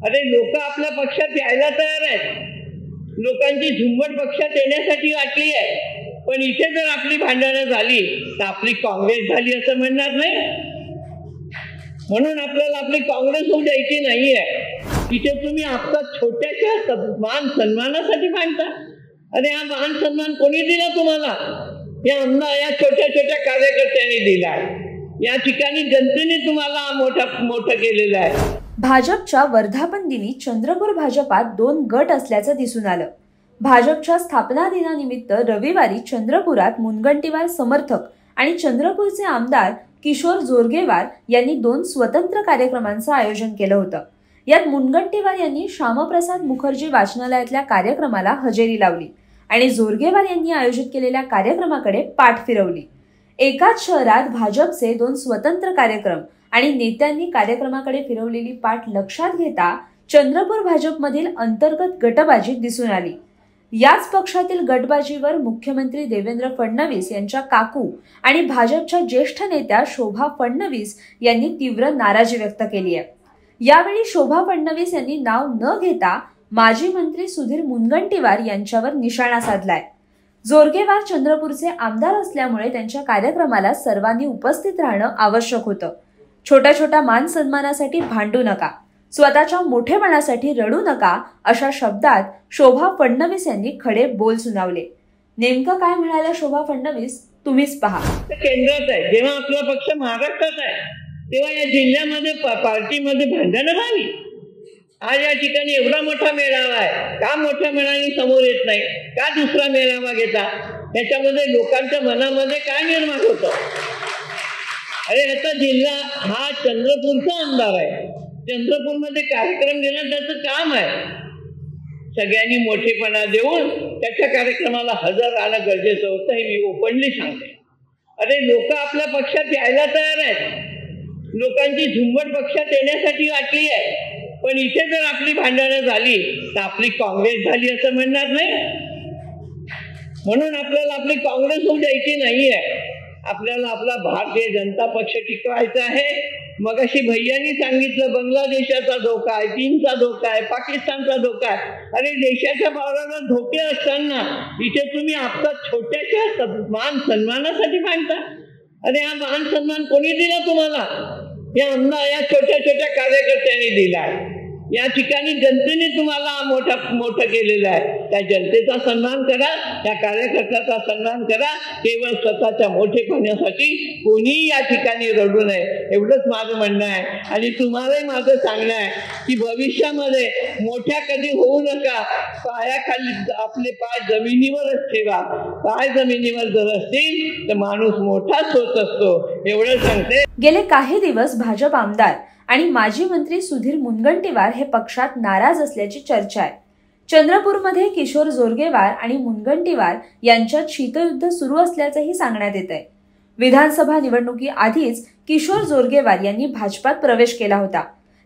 अरे लोक आपल्या पक्षात यायला तयार आहेत, लोकांची झुंबड पक्षात येण्यासाठी वाटली आहे, पण इथे जर आपली भांडणं झाली तर आपली काँग्रेस झाली असं म्हणणार नाही. म्हणून आपल्याला आपली काँग्रेस होऊ द्यायची नाहीये. इथे तुम्ही आपला छोट्याशा मान सन्मानासाठी भांडता. अरे हा मान सन्मान कोणी दिला तुम्हाला? या छोट्या छोट्या कार्यकर्त्यांनी दिला. या ठिकाणी जनतेने तुम्हाला मोठं केलेलं आहे. भाजपच्या वर्धापन दिनी चंद्रपूर भाजपात 2 गट असल्याचं दिसून आलं. भाजपच्या स्थापना दिनानिमित्त रविवारी चंद्रपुरात मुनगंटीवार समर्थक आणि चंद्रपूरचे आमदार किशोर जोरगेवार यांनी 2 स्वतंत्र कार्यक्रमांचं आयोजन केलं होतं. यात मुनगंटीवार यांनी श्यामप्रसाद मुखर्जी वाचनालयातल्या कार्यक्रमाला हजेरी लावली आणि जोरगेवार यांनी आयोजित केलेल्या कार्यक्रमाकडे पाठ फिरवली. एकाच शहरात भाजपचे 2 स्वतंत्र कार्यक्रम आणि नेत्यांनी कार्यक्रमाकडे फिरवलेली पाठ लक्षात घेता चंद्रपूर भाजपमधील अंतर्गत गटबाजी दिसून आली. याच पक्षातील गटबाजीवर मुख्यमंत्री देवेंद्र फडणवीस यांच्या काकू आणि भाजपच्या ज्येष्ठ नेत्या शोभा फडणवीस यांनी तीव्र नाराजी व्यक्त केली आहे. यावेळी शोभा फडणवीस यांनी नाव न घेता माजी मंत्री सुधीर मुनगंटीवार यांच्यावर निशाणा साधलाय. जोरगेवार चंद्रपूरचे आमदार असल्यामुळे त्यांच्या कार्यक्रमाला सर्वांनी उपस्थित राहणं आवश्यक होतं. छोट्या छोट्या मान सन्मानासाठी भांडू नका, स्वतःच्या मोठेपणासाठी रडू नका, अशा शब्दात शोभा फडणवीस यांनी खडे बोल सुनावले. नेमकं काय म्हणाल्या शोभा फडणवीस तुम्हीच पहा. केंद्रात आहे, जेव्हा आपला पक्ष महाराष्ट्रात आहे तेव्हा या जिल्ह्यामध्ये पार्टीमध्ये भांडणं व्हावी. आज या ठिकाणी एवढा मोठा मेळावा आहे, का मोठ्या मनाने समोर येत नाही? का दुसरा मेळावा घेता? त्याच्यामध्ये लोकांच्या मनामध्ये काय निर्माण होतं? अरे याचा जिल्हा हा चंद्रपूरचा आमदार आहे, चंद्रपूरमध्ये कार्यक्रम घेणं त्याचं काम आहे. सगळ्यांनी मोठेपणा देऊन त्याच्या कार्यक्रमाला हजर राहणं गरजेचं होतं, हे मी ओपनली सांगते. अरे लोक आपल्या पक्षात यायला तयार आहेत, लोकांची झुंबड पक्षात येण्यासाठी वाटली आहे, पण इथे जर आपली भांडणं झाली तर आपली काँग्रेस झाली असं म्हणणार नाही. म्हणून आपल्याला आपली काँग्रेस होऊ द्यायची नाहीये. आपल्याला आपला भारतीय जनता पक्ष टिकवायचा आहे. मगाशी भैयांनी सांगितलं बांगलादेशाचा धोका आहे, चीनचा धोका आहे, पाकिस्तानचा धोका आहे. अरे देशाच्या बाहेर धोके असताना इथे तुम्ही आपला छोट्याशा मान सन्मानासाठी भांडता. अरे हा मान सन्मान कोणी दिला तुम्हाला? या छोट्या छोट्या कार्यकर्त्यांनी दिला. या ठिकाणी जनतेने तुम्हाला मोठं केलेलं आहे. त्या जनतेचा सन्मान करा, त्या कार्यकर्त्याचा सन्मान करा. केवळ स्वतःच्या मोठेपणासाठी कोणीही या ठिकाणी रडू नये, एवढंच माझं म्हणणं आहे. आणि तुम्हालाही माझं सांगणं आहे की भविष्यामध्ये मोठ्या कधी होऊ नका. पायाखाली आपले पाय जमिनीवरच ठेवा. पाय जमिनीवर जर असतील तर माणूस मोठाच होत असतो, एवढं सांगते. गेले काही दिवस भाजप आमदार आणि माजी मंत्री सुधीर मुनगंटीवार हे पक्षात नाराज असल्याची चर्चा आहे. चंद्रपूरमध्ये किशोर जोरगेवार आणि मुनगंटीवार यांच्यात शीतयुद्ध सुरू असल्याचंही सांगण्यात येत आहे. विधानसभा निवडणुकीआधीच किशोर जोरगेवार यांनी भाजपात प्रवेश केला होता.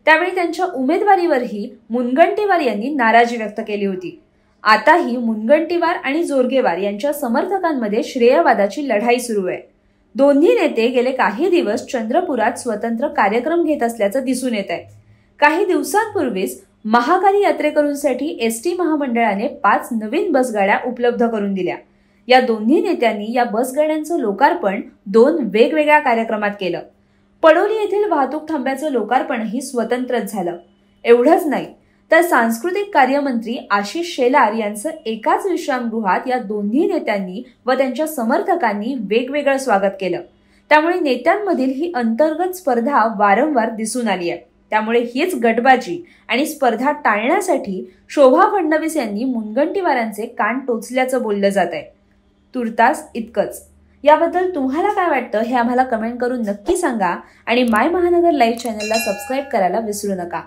त्यावेळी त्यांच्या उमेदवारीवरही मुनगंटीवार यांनी नाराजी व्यक्त केली होती. आताही मुनगंटीवार आणि जोरगेवार यांच्या समर्थकांमध्ये श्रेयवादाची लढाई सुरू आहे. दोन्ही नेते गेले काही दिवस चंद्रपुरात स्वतंत्र कार्यक्रम घेत असल्याचं दिसून येत आहे. काही दिवसांपूर्वीच महाकाली यात्रेकरूंसाठी एसटी महामंडळाने 5 नवीन बसगाड्या उपलब्ध करून दिल्या. या दोन्ही नेत्यांनी या बसगाड्यांचं लोकार्पण 2 वेगवेगळ्या कार्यक्रमात केलं. पडोली येथील वाहतूक थांब्याचं लोकार्पणही स्वतंत्रच झालं. एवढंच नाही तर सांस्कृतिक कार्यमंत्री आशिष शेलार यांचं एकाच विश्रामगृहात या दोन्ही नेत्यांनी व त्यांच्या समर्थकांनी वेगवेगळं स्वागत केलं. त्यामुळे नेत्यांमधील ही अंतर्गत स्पर्धा वारंवार दिसून आली आहे. त्यामुळे हीच गटबाजी आणि स्पर्धा टाळण्यासाठी शोभा फडणवीस यांनी मुनगंटीवारांचे कान टोचल्याचं बोललं जात आहे. तुर्तास इतकंच. याबद्दल तुम्हाला काय वाटतं हे आम्हाला कमेंट करून नक्की सांगा आणि माय महानगर लाईव्ह चॅनलला सबस्क्राईब करायला विसरू नका.